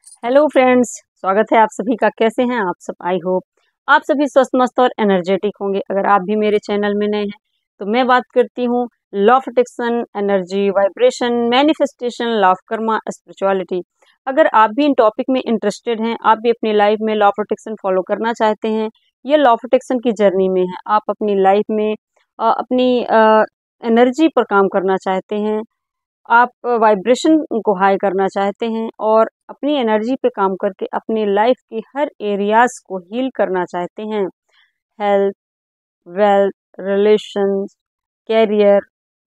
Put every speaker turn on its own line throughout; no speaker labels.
Hello friends, स्वागत है आप सभी का। कैसे हैं आप सब? आई होप आप सभी स्वस्थ मस्त और एनर्जेटिक होंगे। अगर आप भी मेरे चैनल में नए हैं तो मैं बात करती हूँ law of attraction, energy, vibration, manifestation, law of Karma, spirituality. अगर आप भी इन टॉपिक में इंटरेस्टेड हैं, आप भी अपनी लाइफ में लॉ ऑफ अट्रैक्शन फॉलो करना चाहते हैं, ये लॉ ऑफ अट्रैक्शन की जर्नी में है, आप अपनी लाइफ में अपनी एनर्जी पर काम करना चाहते हैं, आप वाइब्रेशन को हाई करना चाहते हैं और अपनी एनर्जी पे काम करके अपनी लाइफ के हर एरियाज को हील करना चाहते हैं। हेल्थ, वेल्थ, रिलेशंस, कैरियर,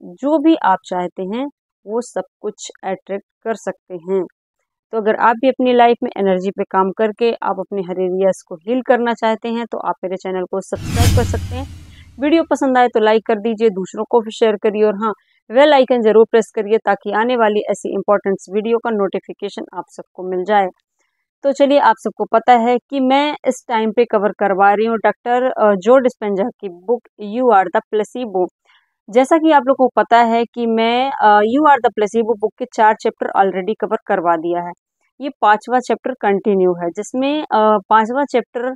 जो भी आप चाहते हैं वो सब कुछ अट्रैक्ट कर सकते हैं। तो अगर आप भी अपनी लाइफ में एनर्जी पे काम करके आप अपने हर एरियाज को हील करना चाहते हैं तो आप मेरे चैनल को सब्सक्राइब कर सकते हैं। वीडियो पसंद आए तो लाइक कर दीजिए, दूसरों को भी शेयर करिए और हाँ, बेल आइकन जरूर प्रेस करिए ताकि आने वाली ऐसी इंपॉर्टेंट वीडियो का नोटिफिकेशन आप सबको मिल जाए। तो चलिए, आप सबको पता है कि मैं इस टाइम पे कवर करवा रही हूँ डॉक्टर जो डिस्पेंजा की book you are the placebo. जैसा कि आप लोग को पता है कि मैं you are the placebo book के 4 चैप्टर ऑलरेडी कवर करवा दिया है। ये 5वां चैप्टर कंटिन्यू है, जिसमें 5वां चैप्टर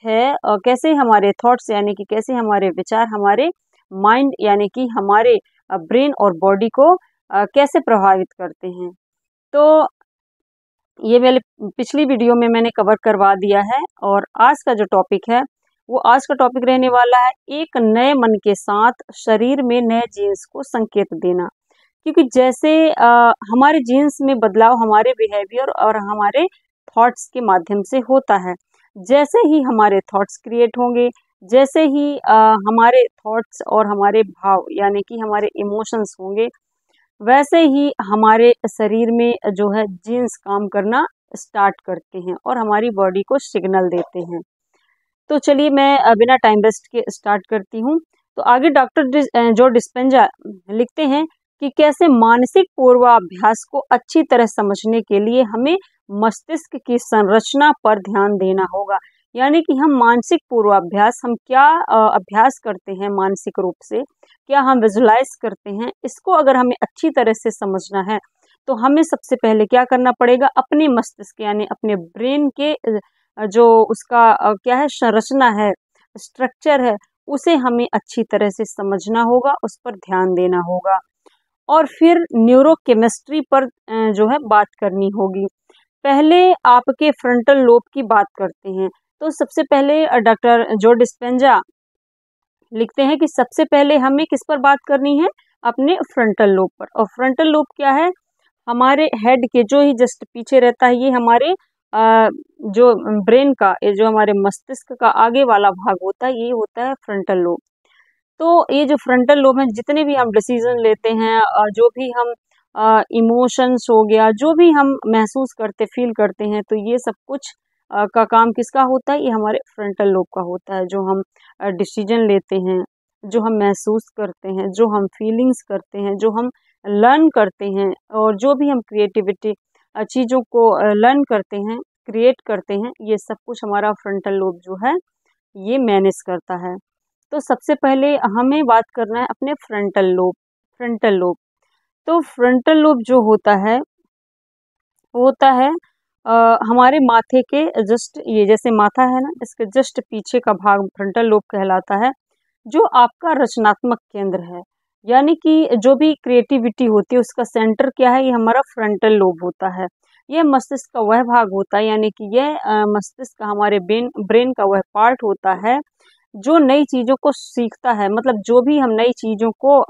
है कैसे हमारे थॉट्स यानी कि कैसे हमारे विचार हमारे माइंड यानी कि हमारे ब्रेन और बॉडी को कैसे प्रभावित करते हैं। तो ये मेरे पिछली वीडियो में मैंने कवर करवा दिया है और आज का जो टॉपिक है वो आज का टॉपिक रहने वाला है एक नए मन के साथ शरीर में नए जीन्स को संकेत देना। क्योंकि जैसे हमारे जीन्स में बदलाव हमारे बिहेवियर और हमारे थॉट्स के माध्यम से होता है। जैसे ही हमारे थॉट्स क्रिएट होंगे, जैसे ही हमारे थॉट्स और हमारे भाव यानी कि हमारे इमोशंस होंगे, वैसे ही हमारे शरीर में जो है जीन्स काम करना स्टार्ट करते हैं और हमारी बॉडी को सिग्नल देते हैं। तो चलिए, मैं बिना टाइम वेस्ट के स्टार्ट करती हूँ। तो आगे डॉक्टर जो डिस्पेंजा लिखते हैं कि कैसे मानसिक पूर्वाभ्यास को अच्छी तरह समझने के लिए हमें मस्तिष्क की संरचना पर ध्यान देना होगा। यानी कि हम मानसिक पूर्वाभ्यास, हम क्या अभ्यास करते हैं मानसिक रूप से, क्या हम विजुलाइज करते हैं, इसको अगर हमें अच्छी तरह से समझना है तो हमें सबसे पहले क्या करना पड़ेगा, अपने मस्तिष्क यानी अपने ब्रेन के जो उसका क्या है संरचना है, स्ट्रक्चर है, उसे हमें अच्छी तरह से समझना होगा, उस पर ध्यान देना होगा और फिर न्यूरोकेमिस्ट्री पर जो है बात करनी होगी। पहले आपके फ्रंटल लोब की बात करते हैं। तो सबसे पहले डॉक्टर जो डिस्पेंजा लिखते हैं कि सबसे पहले हमें किस पर बात करनी है, अपने फ्रंटल लोब पर। और फ्रंटल लोब क्या है, हमारे हेड के जो ही जस्ट पीछे रहता है, ये हमारे जो ब्रेन का, ये जो हमारे मस्तिष्क का आगे वाला भाग होता है, ये होता है फ्रंटल लोब। तो ये जो फ्रंटल लोब है, जितने भी हम डिसीजन लेते हैं, जो भी हम इमोशंस हो गया, जो भी हम महसूस करते फील करते हैं, तो ये सब कुछ का काम किसका होता है, ये हमारे फ्रंटल लोब का होता है। जो हम डिसीजन लेते हैं, जो हम महसूस करते हैं, जो हम फीलिंग्स करते हैं, जो हम लर्न करते हैं और जो भी हम क्रिएटिविटी चीज़ों को लर्न करते हैं, क्रिएट करते हैं, ये सब कुछ हमारा फ्रंटल लोब जो है ये मैनेज करता है। तो सबसे पहले हमें बात करना है अपने फ्रंटल लोब। फ्रंटल लोब, तो फ्रंटल लोब जो होता है वो होता है हमारे माथे के जस्ट, ये जैसे माथा है ना, इसके जस्ट पीछे का भाग फ्रंटल लोब कहलाता है, जो आपका रचनात्मक केंद्र है। यानी कि जो भी क्रिएटिविटी होती है उसका सेंटर क्या है, ये हमारा फ्रंटल लोब होता है। यह मस्तिष्क का वह भाग होता है, यानी कि यह मस्तिष्क का हमारे ब्रेन का वह पार्ट होता है जो नई चीज़ों को सीखता है। मतलब जो भी हम नई चीज़ों को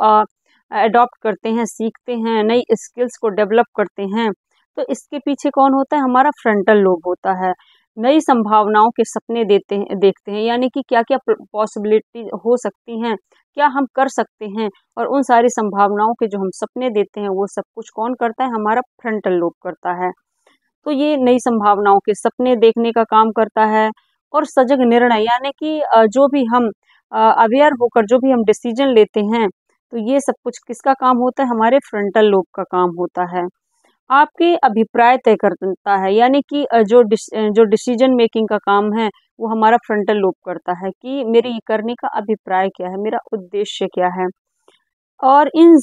अडॉप्ट करते हैं, सीखते हैं, नई स्किल्स को डेवलप करते हैं, तो इसके पीछे कौन होता है, हमारा फ्रंटल लोब होता है। नई संभावनाओं के सपने देखते हैं, यानी कि क्या क्या पॉसिबिलिटी हो सकती हैं, क्या हम कर सकते हैं, और उन सारी संभावनाओं के जो हम सपने देते हैं वो सब कुछ कौन करता है, हमारा फ्रंटल लोब करता है। तो ये नई संभावनाओं के सपने देखने का काम करता है। और सजग निर्णय, यानी कि जो भी हम अवेयर होकर जो भी हम डिसीजन लेते हैं, तो ये सब कुछ किसका काम होता है, हमारे फ्रंटल लोब का काम होता है। आपके अभिप्राय तय करता है, यानी कि जो डिसीजन मेकिंग का काम है वो हमारा फ्रंटल लोब करता है कि मेरे ये करने का अभिप्राय क्या है, मेरा उद्देश्य क्या है। और इन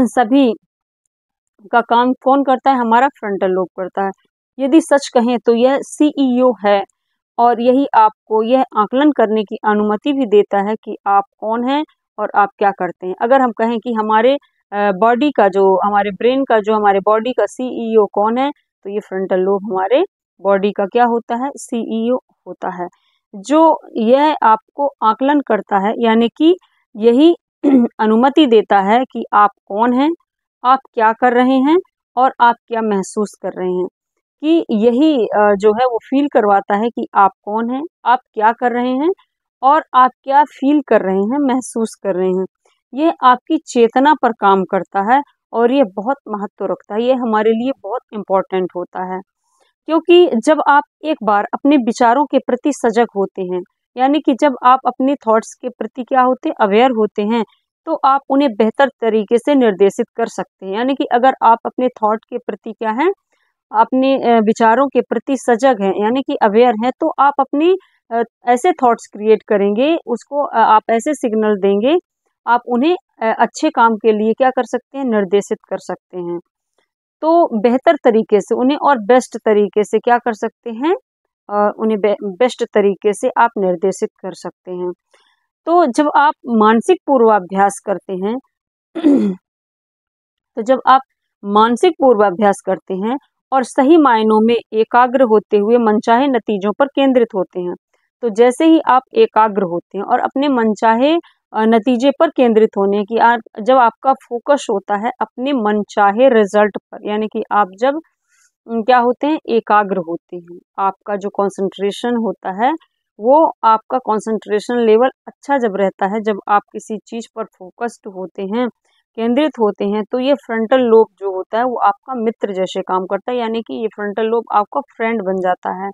सभी का काम कौन करता है, हमारा फ्रंटल लोब करता है। यदि सच कहें तो यह CEO है और यही आपको यह आकलन करने की अनुमति भी देता है कि आप कौन हैं और आप क्या करते हैं। अगर हम कहें कि हमारे बॉडी का जो हमारे ब्रेन का जो हमारे बॉडी का CEO कौन है, तो ये फ्रंटल लोब हमारे बॉडी का क्या होता है, CEO होता है, जो यह आपको आकलन करता है, यानी कि यही अनुमति देता है कि आप कौन हैं, आप क्या कर रहे हैं और आप क्या महसूस कर रहे हैं। कि यही जो है वो फील करवाता है कि आप कौन हैं, आप क्या कर रहे हैं और आप क्या फील कर रहे हैं, महसूस कर रहे हैं। ये आपकी चेतना पर काम करता है और ये बहुत महत्व रखता है, ये हमारे लिए बहुत इम्पोर्टेंट होता है। क्योंकि जब आप एक बार अपने विचारों के प्रति सजग होते हैं, यानी कि जब आप अपने थॉट्स के प्रति क्या होते हैं, अवेयर होते हैं, तो आप उन्हें बेहतर तरीके से निर्देशित कर सकते हैं। यानी कि अगर आप अपने थॉट के प्रति क्या हैं, अपने विचारों के प्रति सजग हैं, यानी कि अवेयर हैं, तो आप अपनी ऐसे थॉट्स क्रिएट करेंगे, उसको आप ऐसे सिग्नल देंगे, आप उन्हें अच्छे काम के लिए क्या कर सकते हैं, निर्देशित कर सकते हैं। तो बेहतर तरीके से उन्हें और बेस्ट तरीके से क्या कर सकते हैं, उन्हें बेस्ट तरीके से आप निर्देशित कर सकते हैं। तो जब आप मानसिक पूर्वाभ्यास करते हैं तो जब आप मानसिक पूर्वाभ्यास करते हैं और सही मायनों में एकाग्र होते हुए मनचाहे नतीजों पर केंद्रित होते हैं, तो जैसे ही आप एकाग्र होते हैं और अपने मनचाहे नतीजे पर केंद्रित होने की जब आपका फोकस होता है अपने मनचाहे रिजल्ट पर, यानी कि आप जब क्या होते हैं, एकाग्र होते हैं, आपका जो कंसंट्रेशन होता है वो आपका कंसंट्रेशन लेवल अच्छा जब रहता है, जब आप किसी चीज़ पर फोकस्ड होते हैं, केंद्रित होते हैं, तो ये फ्रंटल लोब जो होता है वो आपका मित्र जैसे काम करता है, यानी कि ये फ्रंटल लोब आपका फ्रेंड बन जाता है।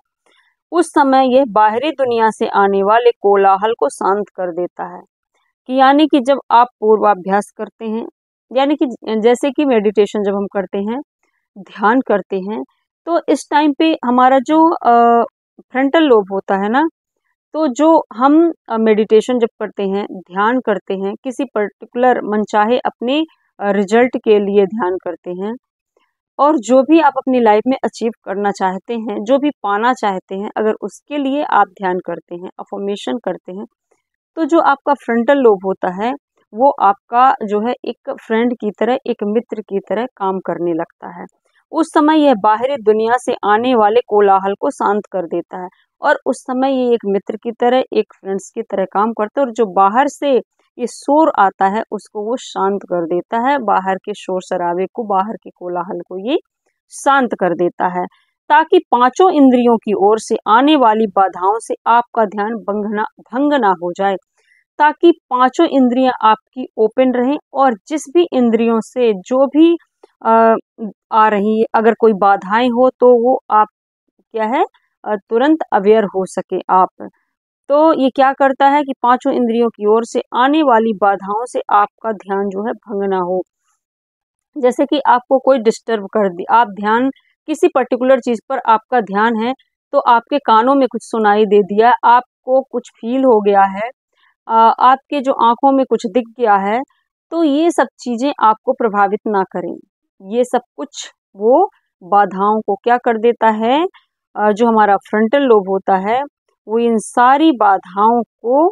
उस समय यह बाहरी दुनिया से आने वाले कोलाहल को शांत कर देता है। कि यानी कि जब आप पूर्वाभ्यास करते हैं, यानी कि जैसे कि मेडिटेशन जब हम करते हैं, ध्यान करते हैं, तो इस टाइम पे हमारा जो फ्रंटल लोब होता है ना, तो जो हम मेडिटेशन जब करते हैं, ध्यान करते हैं, किसी पर्टिकुलर मनचाहे अपने रिजल्ट के लिए ध्यान करते हैं, और जो भी आप अपनी लाइफ में अचीव करना चाहते हैं, जो भी पाना चाहते हैं, अगर उसके लिए आप ध्यान करते हैं, अफर्मेशन करते हैं, तो जो आपका फ्रंटल लोब होता है वो आपका जो है एक फ्रेंड की तरह, एक मित्र की तरह काम करने लगता है। उस समय यह बाहरी दुनिया से आने वाले कोलाहल को शांत कर देता है और उस समय ये एक मित्र की तरह, एक फ्रेंड्स की तरह काम करता है, और जो बाहर से ये शोर आता है उसको वो शांत कर देता है, बाहर के शोर शराबे को, बाहर के कोलाहल को ये शांत कर देता है, ताकि पांचों इंद्रियों की ओर से आने वाली बाधाओं से आपका ध्यान भंग ना हो जाए, ताकि पांचों इंद्रियां आपकी ओपन रहें और जिस भी इंद्रियों से जो भी आ रही है, अगर कोई बाधाएं हो तो वो आप क्या है, तुरंत अवेयर हो सके आप। तो ये क्या करता है कि पांचों इंद्रियों की ओर से आने वाली बाधाओं से आपका ध्यान जो है भंग ना हो। जैसे कि आपको कोई डिस्टर्ब कर दी, आप ध्यान किसी पर्टिकुलर चीज़ पर आपका ध्यान है, तो आपके कानों में कुछ सुनाई दे दिया, आपको कुछ फील हो गया है, आपके जो आँखों में कुछ दिख गया है, तो ये सब चीज़ें आपको प्रभावित ना करें। ये सब कुछ वो बाधाओं को क्या कर देता है, जो हमारा फ्रंटल लोब होता है, वो इन सारी बाधाओं को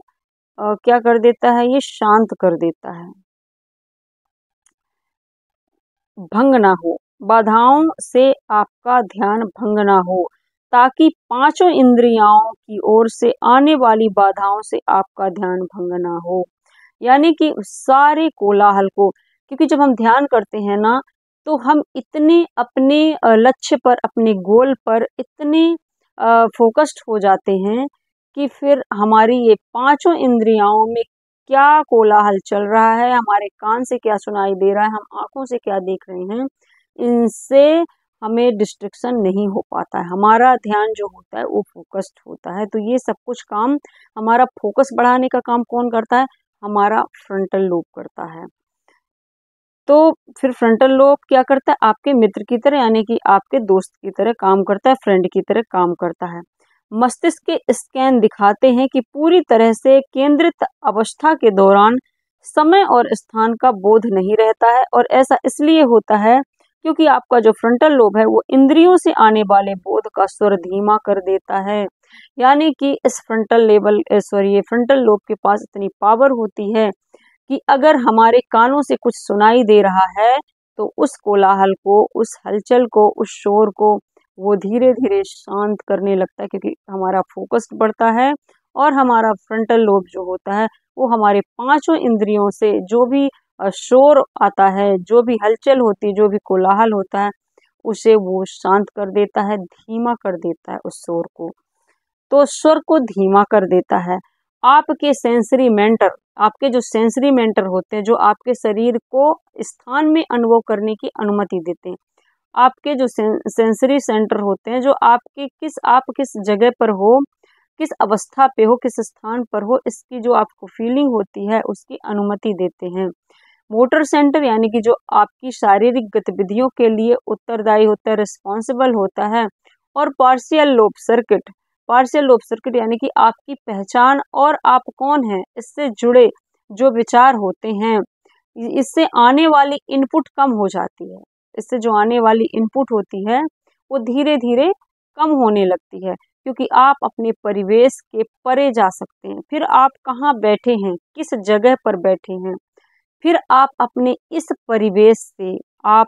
क्या कर देता है, ये शांत कर देता है, भंग ना हो, बाधाओं से आपका ध्यान भंग ना हो, ताकि पांचों इंद्रियों की ओर से आने वाली बाधाओं से आपका ध्यान भंग ना हो। यानी कि सारे कोलाहल को, क्योंकि जब हम ध्यान करते हैं ना, तो हम इतने अपने लक्ष्य पर, अपने गोल पर इतने फोकस्ड हो जाते हैं कि फिर हमारी ये पांचों इंद्रियों में क्या कोलाहल चल रहा है, हमारे कान से क्या सुनाई दे रहा है, हम आंखों से क्या देख रहे हैं, इनसे हमें डिस्ट्रैक्शन नहीं हो पाता है, हमारा ध्यान जो होता है वो फोकस्ड होता है। तो ये सब कुछ काम, हमारा फोकस बढ़ाने का काम कौन करता है, हमारा फ्रंटल लोब करता है। तो फिर फ्रंटल लोब क्या करता है, आपके मित्र की तरह, यानी कि आपके दोस्त की तरह काम करता है, फ्रेंड की तरह काम करता है। मस्तिष्क के स्कैन दिखाते हैं कि पूरी तरह से केंद्रित अवस्था के दौरान समय और स्थान का बोध नहीं रहता है, और ऐसा इसलिए होता है क्योंकि आपका जो फ्रंटल लोब है वो इंद्रियों से आने वाले बोध का स्वर धीमा कर देता है। यानी कि इस फ्रंटल लोब के पास इतनी पावर होती है कि अगर हमारे कानों से कुछ सुनाई दे रहा है तो उस कोलाहल को, उस हलचल को, उस शोर को वो धीरे धीरे शांत करने लगता है, क्योंकि हमारा फोकस बढ़ता है और हमारा फ्रंटल लोब जो होता है वो हमारे पांचों इंद्रियों से जो भी शोर आता है, जो भी हलचल होती है, जो भी कोलाहल होता है, उसे वो शांत कर देता है, धीमा कर देता है उस शोर को। तो स्वर को धीमा कर देता है। आपके जो सेंसरी मेंटर होते हैं, जो आपके शरीर को स्थान में अनुभव करने की अनुमति देते हैं, आपके जो सेंसरी सेंटर होते हैं, जो आप किस जगह पर हो, किस अवस्था पे हो, किस स्थान पर हो, इसकी जो आपको फीलिंग होती है उसकी अनुमति देते हैं। मोटर सेंटर यानी कि जो आपकी शारीरिक गतिविधियों के लिए उत्तरदायी होता है, रिस्पॉन्सिबल होता है। और पार्शियल लोब सर्किट यानी कि आपकी पहचान और आप कौन हैं इससे जुड़े जो विचार होते हैं, इससे आने वाली इनपुट कम हो जाती है। इससे जो आने वाली इनपुट होती है वो धीरे धीरे कम होने लगती है, क्योंकि आप अपने परिवेश के परे जा सकते हैं। फिर आप कहाँ बैठे हैं, किस जगह पर बैठे हैं, फिर आप अपने इस परिवेश से आप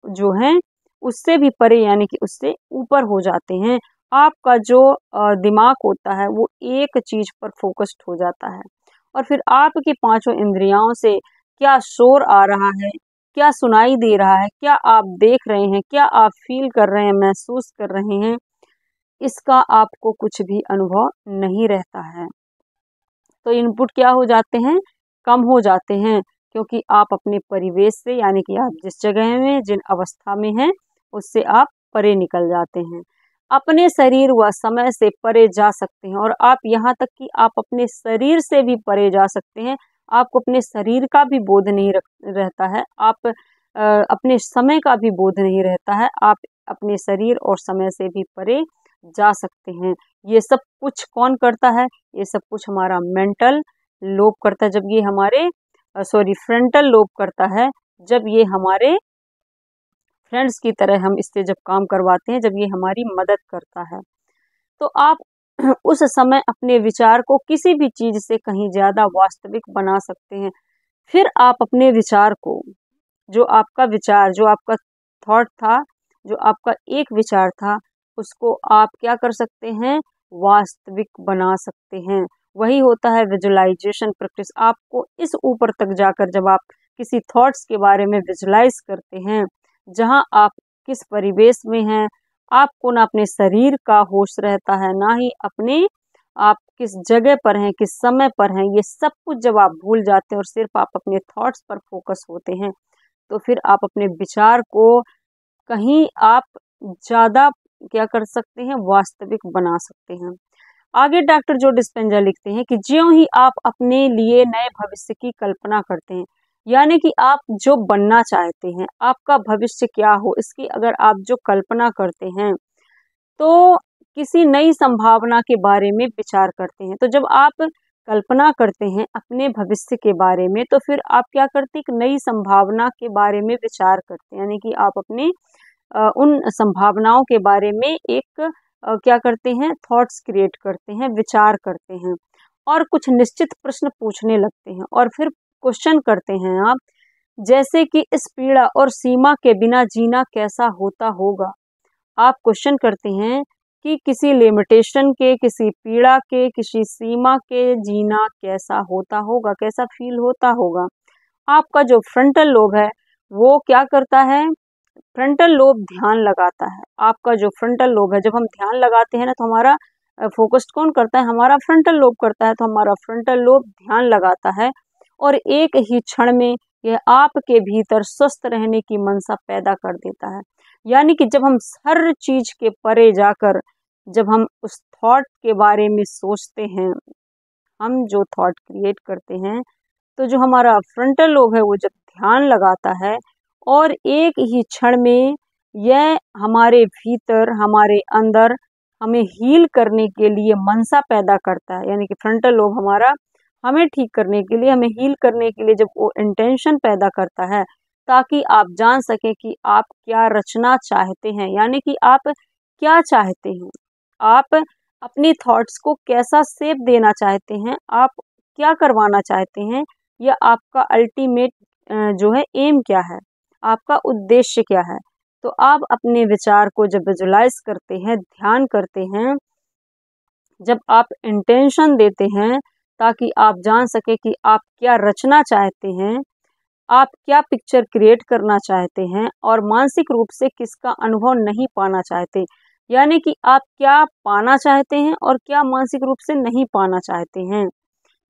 जो हैं उससे भी परे यानी कि उससे ऊपर हो जाते हैं। आपका जो दिमाग होता है वो एक चीज पर फोकस्ड हो जाता है, और फिर आपकी पांचों इंद्रियों से क्या शोर आ रहा है, क्या सुनाई दे रहा है, क्या आप देख रहे हैं, क्या आप फील कर रहे हैं, महसूस कर रहे हैं, इसका आपको कुछ भी अनुभव नहीं रहता है। तो इनपुट क्या हो जाते हैं, कम हो जाते हैं, क्योंकि आप अपने परिवेश से यानी कि आप जिस जगह में, जिन अवस्था में हैं, उससे आप परे निकल जाते हैं। अपने शरीर व समय से परे जा सकते हैं, और आप यहाँ तक कि आप अपने शरीर से भी परे जा सकते हैं। आपको अपने शरीर का भी बोध नहीं रहता है, आप अपने समय का भी बोध नहीं रहता है। आप अपने शरीर और समय से भी परे जा सकते हैं। ये सब कुछ कौन करता है, ये सब कुछ हमारा मेंटल लोब करता है। जब ये हमारे फ्रंटल लोब करता है, जब ये हमारे फ्रेंड्स की तरह हम इससे जब काम करवाते हैं, जब ये हमारी मदद करता है। तो आप उस समय अपने विचार को किसी भी चीज से कहीं ज्यादा वास्तविक बना सकते हैं। फिर आप अपने विचार को, जो आपका थॉट था, जो आपका एक विचार था, उसको आप क्या कर सकते हैं, वास्तविक बना सकते हैं। वही होता है विजुअलाइजेशन प्रैक्टिस। आपको इस ऊपर तक जाकर जब आप किसी थॉट्स के बारे में विजुअलाइज करते हैं, जहां आप किस परिवेश में हैं, आपको ना अपने शरीर का होश रहता है, ना ही आप किस जगह पर हैं, किस समय पर हैं, ये सब कुछ जब आप भूल जाते हैं और सिर्फ आप अपने थॉट्स पर फोकस होते हैं, तो फिर आप अपने विचार को कहीं आप ज़्यादा क्या कर सकते हैं, वास्तविक बना सकते हैं। आगे डॉक्टर जो डिस्पेंजा लिखते हैं कि ज्यों ही आप अपने लिए नए भविष्य की कल्पना करते हैं, यानी कि आप जो बनना चाहते हैं, आपका भविष्य क्या हो, इसकी अगर आप जो कल्पना करते हैं, तो किसी नई संभावना के बारे में विचार करते हैं। तो जब आप कल्पना करते हैं अपने भविष्य के बारे में, तो फिर आप क्या करते हैं, एक नई संभावना के बारे में विचार करते हैं, यानी कि आप अपने उन संभावनाओं के बारे में एक क्या करते हैं, थॉट्स क्रिएट करते हैं, विचार करते हैं, और कुछ निश्चित प्रश्न पूछने लगते हैं, और फिर क्वेश्चन करते हैं आप, जैसे कि इस पीड़ा और सीमा के बिना जीना कैसा होता होगा। आप क्वेश्चन करते हैं कि किसी लिमिटेशन के, किसी पीड़ा के, किसी सीमा के जीना कैसा होता होगा, कैसा फील होता होगा। आपका जो फ्रंटल लोब है वो क्या करता है, फ्रंटल लोब ध्यान लगाता है। आपका जो फ्रंटल लोब है, जब हम ध्यान लगाते हैं ना, तो हमारा फोकस कौन करता है, हमारा फ्रंटल लोब करता है। तो हमारा फ्रंटल लोब ध्यान लगाता है, और एक ही क्षण में यह आपके भीतर स्वस्थ रहने की मनसा पैदा कर देता है। यानी कि जब हम हर चीज के परे जाकर, जब हम उस थॉट के बारे में सोचते हैं, हम जो थॉट क्रिएट करते हैं, तो जो हमारा फ्रंटल लोब है वो जब ध्यान लगाता है, और एक ही क्षण में यह हमारे भीतर, हमारे अंदर हमें हील करने के लिए मनसा पैदा करता है। यानी कि फ्रंटल लोब हमारा हमें ठीक करने के लिए, हमें हील करने के लिए जब वो इंटेंशन पैदा करता है, ताकि आप जान सकें कि आप क्या रचना चाहते हैं, यानी कि आप क्या चाहते हैं, आप अपनी थॉट्स को कैसा शेप देना चाहते हैं, आप क्या करवाना चाहते हैं, या आपका अल्टीमेट जो है एम क्या है, आपका उद्देश्य क्या है। तो आप अपने विचार को जब विजुलाइज करते हैं, ध्यान करते हैं, जब आप इंटेंशन देते हैं, ताकि आप जान सके कि आप क्या रचना चाहते हैं, आप क्या पिक्चर क्रिएट करना चाहते हैं और मानसिक रूप से किसका अनुभव नहीं पाना चाहते, यानी कि आप क्या पाना चाहते हैं और क्या मानसिक रूप से नहीं पाना चाहते हैं।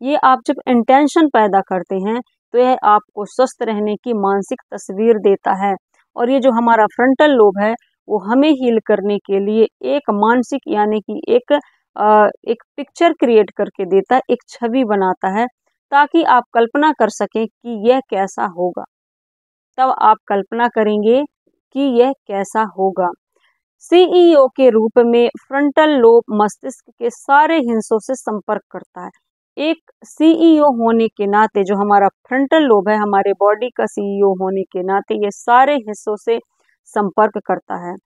ये आप जब इंटेंशन पैदा करते हैं तो यह आपको स्वस्थ रहने की मानसिक तस्वीर देता है। और ये जो हमारा फ्रंटल लोब है वो हमें हील करने के लिए एक मानसिक यानी कि एक पिक्चर क्रिएट करके देता है, एक छवि बनाता है, ताकि आप कल्पना कर सकें कि यह कैसा होगा। तब आप कल्पना करेंगे कि यह कैसा होगा। सीईओ के रूप में फ्रंटल लोब मस्तिष्क के सारे हिस्सों से संपर्क करता है। एक सीईओ होने के नाते जो हमारा फ्रंटल लोब है, हमारे बॉडी का सीईओ होने के नाते ये सारे हिस्सों से संपर्क करता है।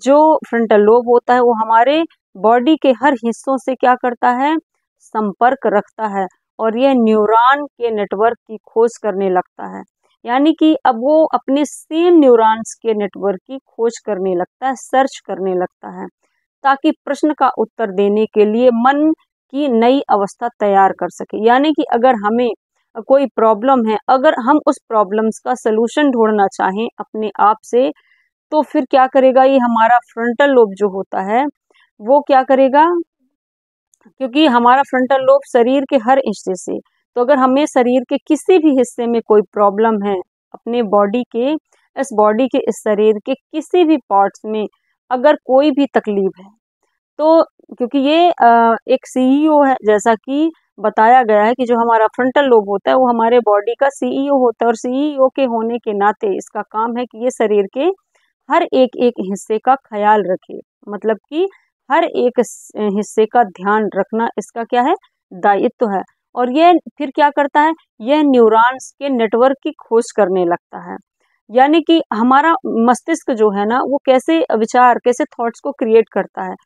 जो फ्रंटल लोब होता है वो हमारे बॉडी के हर हिस्सों से क्या करता है, संपर्क रखता है, और यह न्यूरॉन के नेटवर्क की खोज करने लगता है। यानी कि अब वो अपने सेम न्यूरॉन्स के नेटवर्क की खोज करने लगता है, सर्च करने लगता है, ताकि प्रश्न का उत्तर देने के लिए मन की नई अवस्था तैयार कर सके। यानी कि अगर हमें कोई प्रॉब्लम है, अगर हम उस प्रॉब्लम्स का सलूशन ढूंढना चाहें अपने आप से, तो फिर क्या करेगा, ये हमारा फ्रंटल लोब जो होता है वो क्या करेगा, क्योंकि हमारा फ्रंटल लोब शरीर के हर हिस्से से, तो अगर हमें शरीर के किसी भी हिस्से में कोई प्रॉब्लम है, अपने बॉडी के इस शरीर के किसी भी पार्ट्स में अगर कोई भी तकलीफ है, तो क्योंकि ये एक सीईओ है, जैसा कि बताया गया है कि जो हमारा फ्रंटल लोब होता है वो हमारे बॉडी का सीईओ होता है, और सीईओ के होने के नाते इसका काम है कि ये शरीर के हर एक एक हिस्से का ख्याल रखे, मतलब कि हर एक हिस्से का ध्यान रखना इसका क्या है, दायित्व है। और ये फिर क्या करता है, यह न्यूरॉन्स के नेटवर्क की खोज करने लगता है। यानी कि हमारा मस्तिष्क जो है ना वो कैसे विचार, कैसे थॉट्स को क्रिएट करता है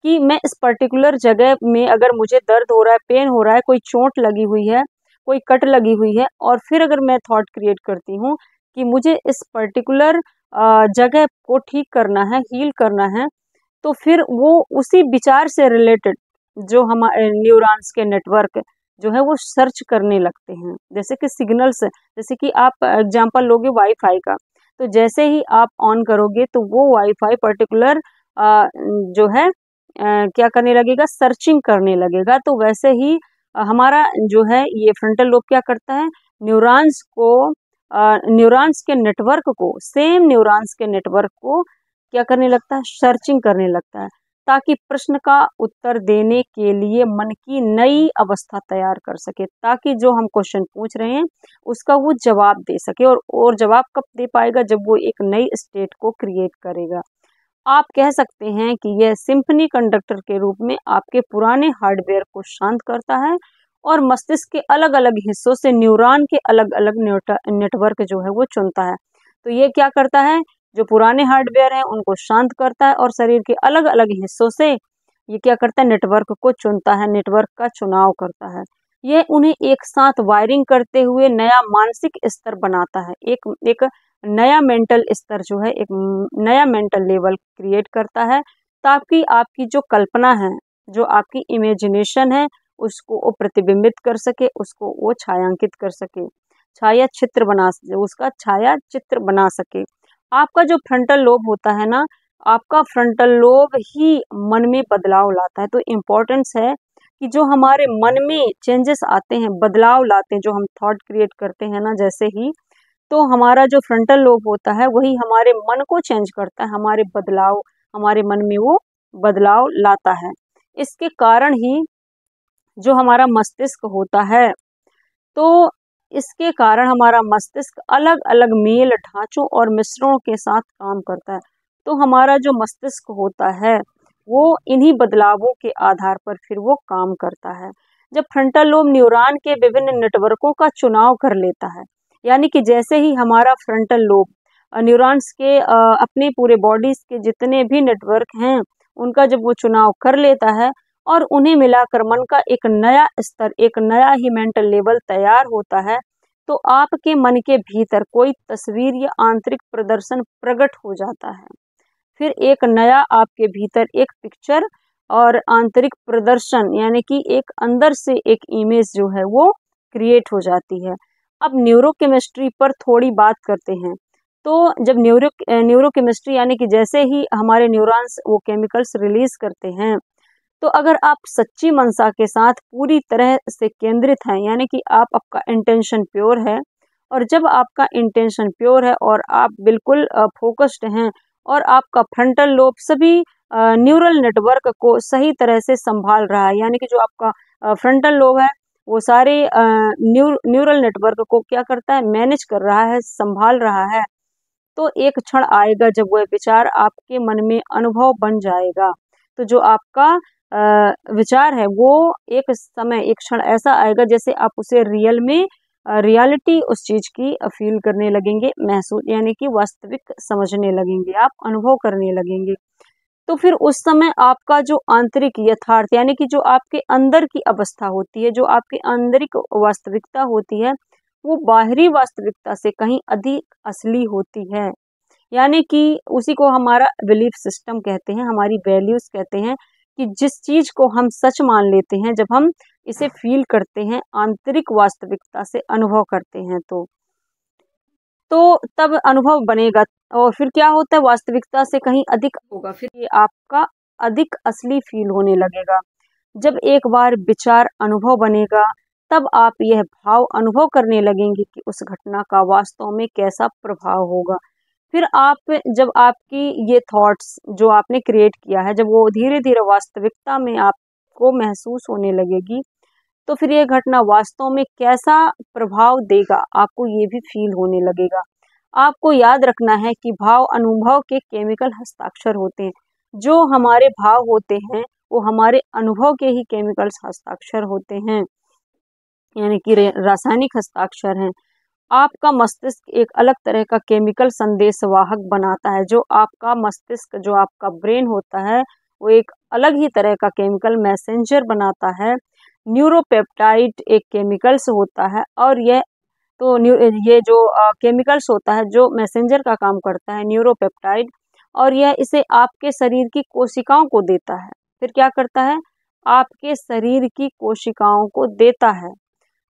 कि मैं इस पर्टिकुलर जगह में अगर मुझे दर्द हो रहा है, पेन हो रहा है, कोई चोट लगी हुई है, कोई कट लगी हुई है, और फिर अगर मैं थॉट क्रिएट करती हूँ कि मुझे इस पर्टिकुलर जगह को ठीक करना है, हील करना है, तो फिर वो उसी विचार से रिलेटेड जो हमारे न्यूरॉन्स के नेटवर्क जो है वो सर्च करने लगते हैं। जैसे कि सिग्नल्स, जैसे कि आप एग्जांपल लोगे वाईफाई का, तो जैसे ही आप ऑन करोगे तो वो वाईफाई पर्टिकुलर जो है क्या करने लगेगा, सर्चिंग करने लगेगा। तो वैसे ही हमारा जो है ये फ्रंटल लोब क्या करता है, न्यूरॉन्स को न्यूरॉन्स के नेटवर्क को, सेम न्यूरॉन्स के नेटवर्क को क्या करने लगता है, सर्चिंग करने लगता है, ताकि प्रश्न का उत्तर देने के लिए मन की नई अवस्था तैयार कर सके, ताकि जो हम क्वेश्चन पूछ रहे हैं उसका वो जवाब दे सके। और जवाब कब दे पाएगा, जब वो एक नई स्टेट को क्रिएट करेगा। आप कह सकते हैं कि यह सिम्फनी कंडक्टर के रूप में आपके पुराने हार्डवेयर को शांत करता है और मस्तिष्क के अलग अलग हिस्सों से न्यूरॉन के अलग अलग नेटवर्क जो है वो चुनता है। तो ये क्या करता है, जो पुराने हार्डवेयर हैं उनको शांत करता है, और शरीर के अलग अलग हिस्सों से ये क्या करता है, नेटवर्क को चुनता है, नेटवर्क का चुनाव करता है। ये उन्हें एक साथ वायरिंग करते हुए नया मानसिक स्तर बनाता है, एक नया मेंटल स्तर जो है, एक नया मेंटल लेवल क्रिएट करता है, ताकि आपकी जो कल्पना है, जो आपकी इमेजिनेशन है, उसको वो प्रतिबिंबित कर सके, उसको वो छायांकित कर सके, उसका छाया चित्र बना सके। आपका जो फ्रंटल लोब होता है ना, आपका फ्रंटल लोब ही मन में बदलाव लाता है। तो इम्पोर्टेंस है कि जो हमारे मन में चेंजेस आते हैं, बदलाव लाते हैं, जो हम थॉट क्रिएट करते हैं ना, जैसे ही, तो हमारा जो फ्रंटल लोब होता है वही हमारे मन को चेंज करता है, हमारे मन में वो बदलाव लाता है। इसके कारण ही जो हमारा मस्तिष्क होता है, तो इसके कारण हमारा मस्तिष्क अलग अलग मेल ढांचों और मिश्रणों के साथ काम करता है। तो हमारा जो मस्तिष्क होता है वो इन्हीं बदलावों के आधार पर फिर वो काम करता है। जब फ्रंटल लोब न्यूरॉन के विभिन्न नेटवर्कों का चुनाव कर लेता है, यानी कि जैसे ही हमारा फ्रंटल लोब न्यूरॉन्स के अपने पूरे बॉडीज के जितने भी नेटवर्क हैं उनका जब वो चुनाव कर लेता है और उन्हें मिलाकर मन का एक नया स्तर, एक नया ही मेंटल लेवल तैयार होता है, तो आपके मन के भीतर कोई तस्वीर या आंतरिक प्रदर्शन प्रकट हो जाता है। फिर एक नया आपके भीतर एक पिक्चर और आंतरिक प्रदर्शन यानी कि एक अंदर से एक इमेज जो है वो क्रिएट हो जाती है। अब न्यूरोकेमिस्ट्री पर थोड़ी बात करते हैं। तो जब न्यूरोकेमिस्ट्री यानी कि जैसे ही हमारे न्यूरॉन्स वो केमिकल्स रिलीज करते हैं, तो अगर आप सच्ची मनसा के साथ पूरी तरह से केंद्रित हैं, यानी कि आपका इंटेंशन प्योर है, और जब आपका इंटेंशन प्योर है और आप बिल्कुल फोकस्ड हैं और आपका फ्रंटल लोब सभी न्यूरल नेटवर्क को सही तरह से संभाल रहा है, यानी कि जो आपका फ्रंटल लोब है वो सारे न्यूरल नेटवर्क को क्या करता है, मैनेज कर रहा है, संभाल रहा है, तो एक क्षण आएगा जब वह विचार आपके मन में अनुभव बन जाएगा। तो जो आपका विचार है वो एक समय, एक क्षण ऐसा आएगा जैसे आप उसे रियल में रियलिटी उस चीज की फील करने लगेंगे, महसूस यानी कि वास्तविक समझने लगेंगे, आप अनुभव करने लगेंगे। तो फिर उस समय आपका जो आंतरिक यथार्थ यानी कि जो आपके अंदर की अवस्था होती है, जो आपकी आंतरिक वास्तविकता होती है, वो बाहरी वास्तविकता से कहीं अधिक असली होती है। यानी कि उसी को हमारा बिलीफ सिस्टम कहते हैं, हमारी वैल्यूज कहते हैं, कि जिस चीज को हम सच मान लेते हैं, जब हम इसे फील करते हैं, आंतरिक वास्तविकता से अनुभव करते हैं, तो तब अनुभव बनेगा। और फिर क्या होता है, वास्तविकता से कहीं अधिक होगा, फिर ये आपका अधिक असली फील होने लगेगा। जब एक बार विचार अनुभव बनेगा, तब आप यह भाव अनुभव करने लगेंगे कि उस घटना का वास्तव में कैसा प्रभाव होगा। फिर आप जब आपकी ये थॉट्स जो आपने क्रिएट किया है, जब वो धीरे धीरे वास्तविकता में आपको महसूस होने लगेगी, तो फिर ये घटना वास्तव में कैसा प्रभाव देगा, आपको ये भी फील होने लगेगा। आपको याद रखना है कि भाव अनुभव के केमिकल हस्ताक्षर होते हैं। जो हमारे भाव होते हैं वो हमारे अनुभव के ही केमिकल्स हस्ताक्षर होते हैं, यानी कि रासायनिक हस्ताक्षर हैं। आपका मस्तिष्क एक अलग तरह का केमिकल संदेशवाहक बनाता है। जो आपका मस्तिष्क, जो आपका ब्रेन होता है, वो एक अलग ही तरह का केमिकल मैसेंजर बनाता है। न्यूरोपेप्टाइड एक केमिकल्स होता है, और ये जो केमिकल्स होता है जो मैसेंजर का काम करता है, न्यूरोपेप्टाइड, और यह इसे आपके शरीर की कोशिकाओं को देता है। फिर क्या करता है, आपके शरीर की कोशिकाओं को देता है,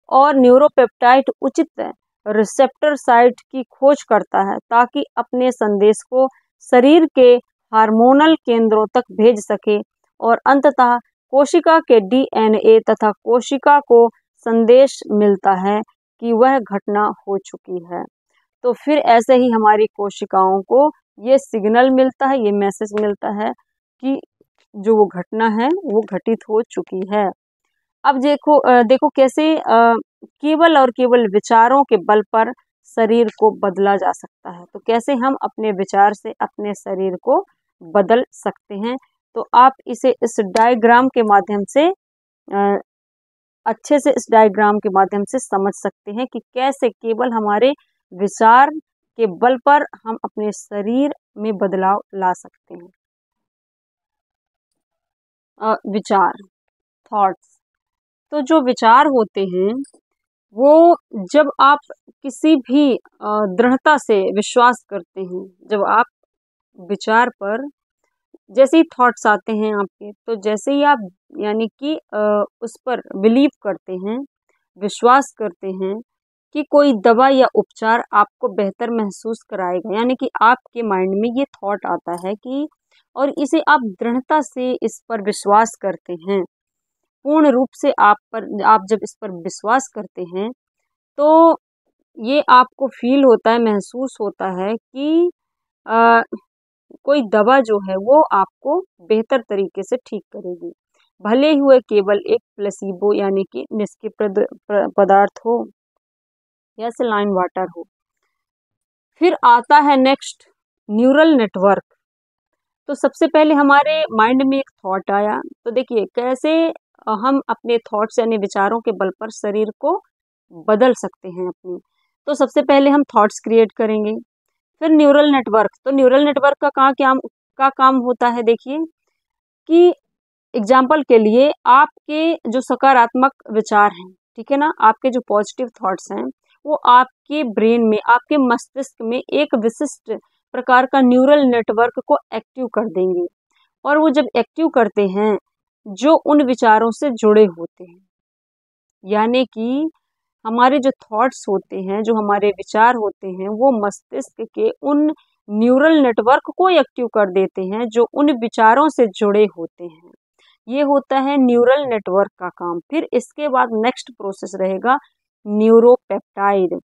और न्यूरोपेप्टाइड उचित रिसेप्टर साइट की खोज करता है ताकि अपने संदेश को शरीर के हार्मोनल केंद्रों तक भेज सके, और अंततः कोशिका के डीएनए तथा कोशिका को संदेश मिलता है कि वह घटना हो चुकी है। तो फिर ऐसे ही हमारी कोशिकाओं को ये सिग्नल मिलता है, ये मैसेज मिलता है कि जो वो घटना है वो घटित हो चुकी है। अब देखो कैसे केवल और केवल विचारों के बल पर शरीर को बदला जा सकता है। तो कैसे हम अपने विचार से अपने शरीर को बदल सकते हैं, तो आप इसे इस डायग्राम के माध्यम से अच्छे से इस डायग्राम के माध्यम से समझ सकते हैं कि कैसे केवल हमारे विचार के बल पर हम अपने शरीर में बदलाव ला सकते हैं। विचार, थॉट्स, तो जो विचार होते हैं वो जब आप किसी भी दृढ़ता से विश्वास करते हैं, जब आप विचार पर जैसे ही थॉट्स आते हैं आपके, तो जैसे ही आप यानी कि उस पर बिलीव करते हैं, विश्वास करते हैं कि कोई दवा या उपचार आपको बेहतर महसूस कराएगा, यानी कि आपके माइंड में ये थॉट आता है कि, और इसे आप दृढ़ता से इस पर विश्वास करते हैं, पूर्ण रूप से आप जब इस पर विश्वास करते हैं, तो ये आपको फील होता है, महसूस होता है कि अ, कोई दवा जो है वो आपको बेहतर तरीके से ठीक करेगी, भले ही वह केवल एक प्लेसिबो यानी कि निष्क्रिय पदार्थ हो या सलाइन वाटर हो। फिर आता है नेक्स्ट, न्यूरल नेटवर्क। तो सबसे पहले हमारे माइंड में एक थॉट आया, तो देखिए कैसे हम अपने थॉट्स यानी विचारों के बल पर शरीर को बदल सकते हैं अपनी। तो सबसे पहले हम थॉट्स क्रिएट करेंगे। फिर न्यूरल नेटवर्क, तो न्यूरल नेटवर्क का काम होता है, देखिए कि एग्जाम्पल के लिए आपके जो सकारात्मक विचार हैं, ठीक है ना, आपके जो पॉजिटिव थॉट्स हैं, वो आपके ब्रेन में, आपके मस्तिष्क में एक विशिष्ट प्रकार का न्यूरल नेटवर्क को एक्टिव कर देंगे। और वो जब एक्टिव करते हैं, जो उन विचारों से जुड़े होते हैं, यानी कि हमारे जो थॉट्स होते हैं, जो हमारे विचार होते हैं, वो मस्तिष्क के उन न्यूरल नेटवर्क को एक्टिव कर देते हैं जो उन विचारों से जुड़े होते हैं। ये होता है न्यूरल नेटवर्क का काम। फिर इसके बाद नेक्स्ट प्रोसेस रहेगा न्यूरोपेप्टाइड।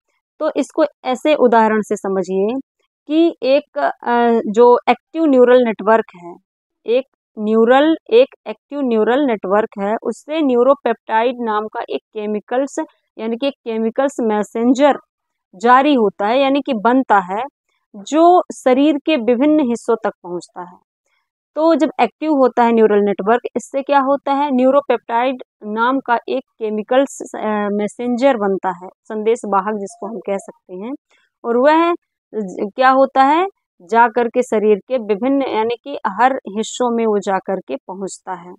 तो इसको ऐसे उदाहरण से समझिए कि जो एक्टिव न्यूरल नेटवर्क है, एक एक्टिव न्यूरल नेटवर्क है, उससे न्यूरोपेप्टाइड नाम का एक केमिकल्स, यानी कि एक केमिकल्स मैसेंजर जारी होता है, यानी कि बनता है, जो शरीर के विभिन्न हिस्सों तक पहुंचता है। तो जब एक्टिव होता है न्यूरल नेटवर्क, इससे क्या होता है, न्यूरोपेप्टाइड नाम का एक केमिकल्स मैसेंजर बनता है, संदेश वाहक जिसको हम कह सकते हैं। और वह क्या होता है, जा करके शरीर के विभिन्न, यानी कि हर हिस्सों में वो जा करके पहुंचता है।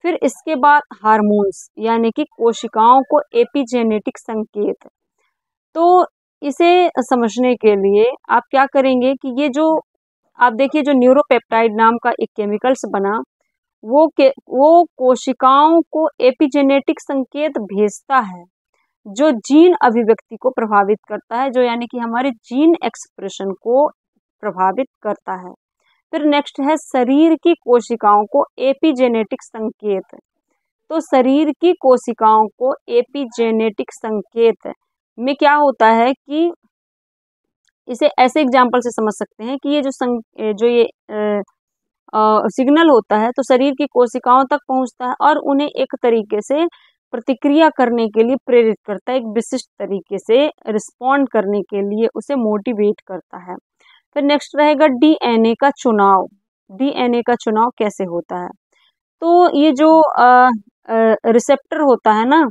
फिर इसके बाद हार्मोन्स, यानी कि कोशिकाओं को एपिजेनेटिक संकेत। तो इसे समझने के लिए आप क्या करेंगे कि ये जो आप देखिए, जो न्यूरोपेप्टाइड नाम का एक केमिकल्स बना, वो कोशिकाओं को एपिजेनेटिक संकेत भेजता है, जो जीन अभिव्यक्ति को प्रभावित करता है, जो यानी कि हमारे जीन एक्सप्रेशन को प्रभावित करता है। फिर नेक्स्ट है शरीर की कोशिकाओं को एपिजेनेटिक संकेत। तो शरीर की कोशिकाओं को एपिजेनेटिक संकेत में क्या होता है कि इसे ऐसे एग्जाम्पल से समझ सकते हैं कि ये जो ये सिग्नल होता है, तो शरीर की कोशिकाओं तक पहुंचता है और उन्हें एक तरीके से प्रतिक्रिया करने के लिए प्रेरित करता है, एक विशिष्ट तरीके से रिस्पॉन्ड करने के लिए उसे मोटिवेट करता है। फिर नेक्स्ट रहेगा डीएनए का चुनाव। डीएनए का चुनाव कैसे होता है, तो ये जो रिसेप्टर होता है ना,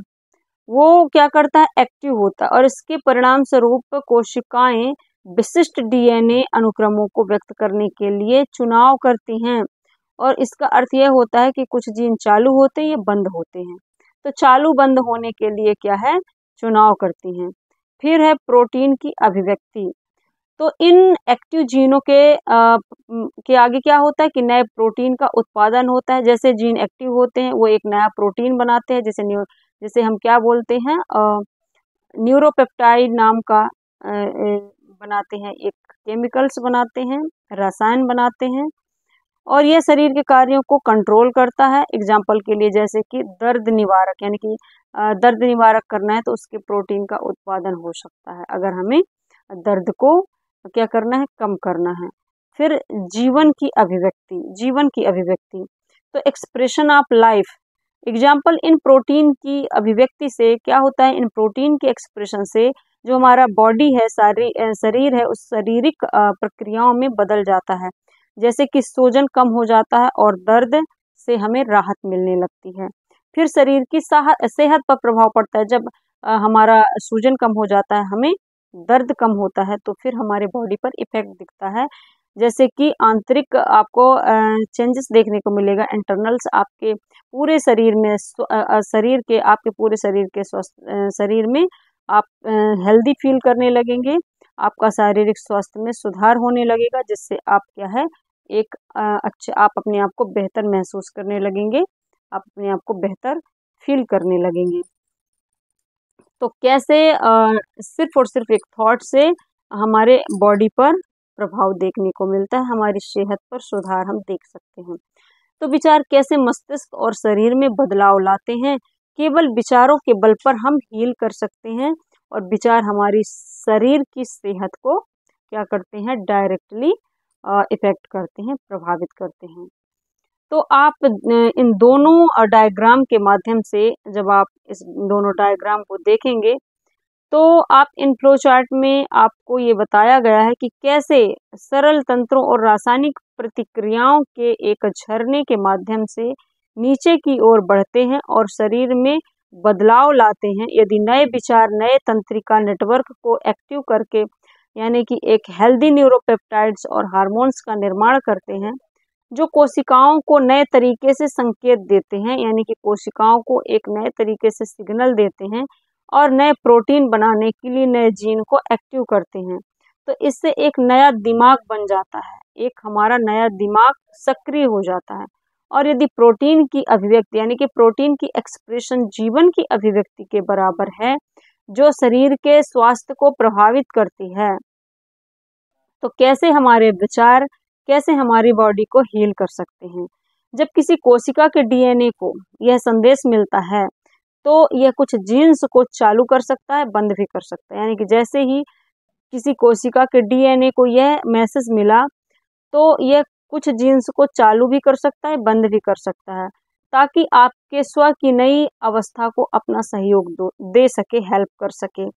वो क्या करता है, एक्टिव होता है, और इसके परिणाम स्वरूप कोशिकाएं विशिष्ट डीएनए अनुक्रमों को व्यक्त करने के लिए चुनाव करती हैं। और इसका अर्थ यह होता है कि कुछ जीन चालू होते हैं या बंद होते हैं। तो चालू बंद होने के लिए क्या है, चुनाव करती हैं। फिर है प्रोटीन की अभिव्यक्ति। तो इन एक्टिव जीनों के आगे क्या होता है कि नए प्रोटीन का उत्पादन होता है। जैसे जीन एक्टिव होते हैं, वो एक नया प्रोटीन बनाते हैं, जैसे हम क्या बोलते हैं, न्यूरोपेप्टाइड नाम का बनाते हैं, एक केमिकल्स बनाते हैं, रसायन बनाते हैं, और यह शरीर के कार्यों को कंट्रोल करता है। एग्जाम्पल के लिए जैसे कि दर्द निवारक, यानी कि दर्द निवारक करना है तो उसके प्रोटीन का उत्पादन हो सकता है, अगर हमें दर्द को क्या करना है, कम करना है। फिर जीवन की अभिव्यक्ति, तो expression of life. Example, in protein की अभिव्यक्ति से क्या होता है, इन प्रोटीन के एक्सप्रेशन से जो हमारा बॉडी है, शरीर है, उस शारीरिक प्रक्रियाओं में बदल जाता है। जैसे कि सूजन कम हो जाता है और दर्द से हमें राहत मिलने लगती है। फिर शरीर की सेहत पर प्रभाव पड़ता है। जब हमारा सूजन कम हो जाता है, हमें दर्द कम होता है, तो फिर हमारे बॉडी पर इफेक्ट दिखता है। जैसे कि आंतरिक आपको चेंजेस देखने को मिलेगा, इंटरनल्स आपके पूरे शरीर में, आपके पूरे शरीर में आप हेल्दी फील करने लगेंगे, आपका शारीरिक स्वास्थ्य में सुधार होने लगेगा, जिससे आप क्या है, एक आप अपने आप को बेहतर महसूस करने लगेंगे, आप अपने आप को बेहतर फील करने लगेंगे। तो कैसे सिर्फ और सिर्फ एक थॉट से हमारे बॉडी पर प्रभाव देखने को मिलता है, हमारी सेहत पर सुधार हम देख सकते हैं। तो विचार कैसे मस्तिष्क और शरीर में बदलाव लाते हैं, केवल विचारों के बल पर हम हील कर सकते हैं, और विचार हमारी शरीर की सेहत को क्या करते हैं, डायरेक्टली इफेक्ट करते हैं, प्रभावित करते हैं। तो आप इन दोनों डायग्राम के माध्यम से, जब आप इस दोनों डायग्राम को देखेंगे, तो आप इन फ्लो चार्ट में आपको ये बताया गया है कि कैसे सरल तंत्रों और रासायनिक प्रतिक्रियाओं के एक झरने के माध्यम से नीचे की ओर बढ़ते हैं और शरीर में बदलाव लाते हैं, यदि नए विचार नए तंत्रिका नेटवर्क को एक्टिव करके यानी कि एक हेल्दी न्यूरोपेप्टाइड्स और हार्मोन्स का निर्माण करते हैं, जो कोशिकाओं को नए तरीके से संकेत देते हैं, यानी कि कोशिकाओं को एक नए तरीके से सिग्नल देते हैं और नए प्रोटीन बनाने के लिए नए जीन को एक्टिव करते हैं। तो इससे एक नया दिमाग बन जाता है, एक हमारा नया दिमाग सक्रिय हो जाता है। और यदि प्रोटीन की अभिव्यक्ति यानी कि प्रोटीन की एक्सप्रेशन जीवन की अभिव्यक्ति के बराबर है, जो शरीर के स्वास्थ्य को प्रभावित करती है, तो कैसे हमारे विचार कैसे हमारी बॉडी को हील कर सकते हैं। जब किसी कोशिका के डीएनए को यह संदेश मिलता है, तो यह कुछ जीन्स को चालू कर सकता है, बंद भी कर सकता है। यानी कि जैसे ही किसी कोशिका के डीएनए को यह मैसेज मिला, तो यह कुछ जीन्स को चालू भी कर सकता है, बंद भी कर सकता है, ताकि आपके स्व की नई अवस्था को अपना सहयोग दे सके, हेल्प कर सके।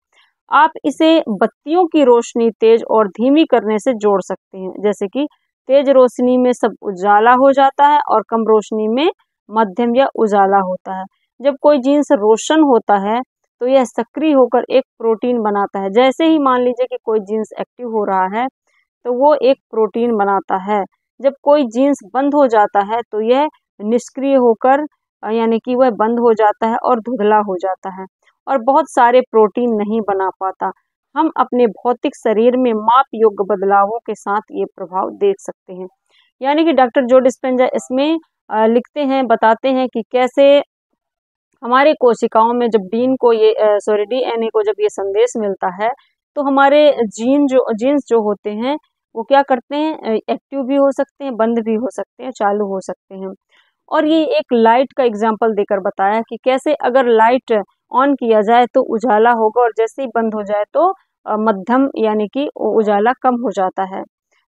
आप इसे बत्तियों की रोशनी तेज और धीमी करने से जोड़ सकते हैं। जैसे कि तेज रोशनी में सब उजाला हो जाता है और कम रोशनी में मध्यम या उजाला होता है। जब कोई जीन्स रोशन होता है, तो यह सक्रिय होकर एक प्रोटीन बनाता है। जैसे ही मान लीजिए कि कोई जीन्स एक्टिव हो रहा है, तो वो एक प्रोटीन बनाता है। जब कोई जीन्स बंद हो जाता है, तो यह निष्क्रिय होकर यानी कि वह बंद हो जाता है और धुंधला हो जाता है और बहुत सारे प्रोटीन नहीं बना पाता। हम अपने भौतिक शरीर में माप योग्य बदलावों के साथ ये प्रभाव देख सकते हैं। यानी कि डॉक्टर जो डिस्पेंजा इसमें लिखते हैं, बताते हैं कि कैसे हमारे कोशिकाओं में जब डीएनए को जब ये संदेश मिलता है, तो हमारे जीन्स जो होते हैं, वो क्या करते हैं, एक्टिव भी हो सकते हैं, बंद भी हो सकते हैं, चालू हो सकते हैं। और ये एक लाइट का एग्जाम्पल देकर बताया कि कैसे अगर लाइट ऑन किया जाए तो उजाला होगा और जैसे ही बंद हो जाए तो मध्यम यानी कि उजाला कम हो जाता है।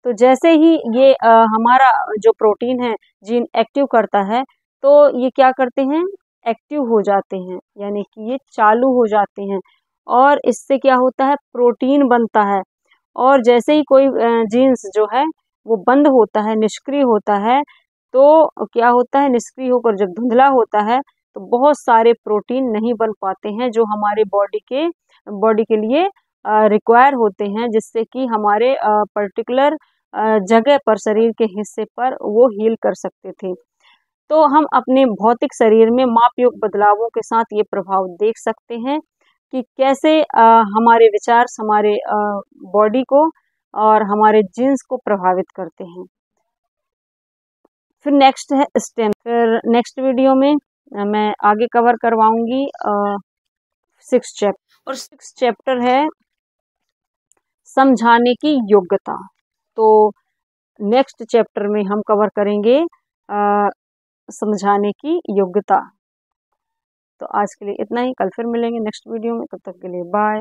तो जैसे ही ये हमारा जो प्रोटीन है जीन एक्टिव करता है, तो ये क्या करते हैं, एक्टिव हो जाते हैं, यानी कि ये चालू हो जाते हैं और इससे क्या होता है, प्रोटीन बनता है। और जैसे ही कोई जीन्स जो है वो बंद होता है, निष्क्रिय होता है, तो क्या होता है, निष्क्रिय होकर जब धुंधला होता है, तो बहुत सारे प्रोटीन नहीं बन पाते हैं जो हमारे बॉडी के लिए रिक्वायर होते हैं, जिससे कि हमारे पर्टिकुलर जगह पर शरीर के हिस्से पर वो हील कर सकते थे। तो हम अपने भौतिक शरीर में मापयोग बदलावों के साथ ये प्रभाव देख सकते हैं कि कैसे हमारे विचार हमारे बॉडी को और हमारे जीन्स को प्रभावित करते हैं। फिर नेक्स्ट है स्टेम। फिर नेक्स्ट वीडियो में मैं आगे कवर करवाऊंगी 6th चैप्टर, और 6th चैप्टर है समझाने की योग्यता। तो नेक्स्ट चैप्टर में हम कवर करेंगे समझाने की योग्यता। तो आज के लिए इतना ही, कल फिर मिलेंगे नेक्स्ट वीडियो में, तब तक के लिए बाय।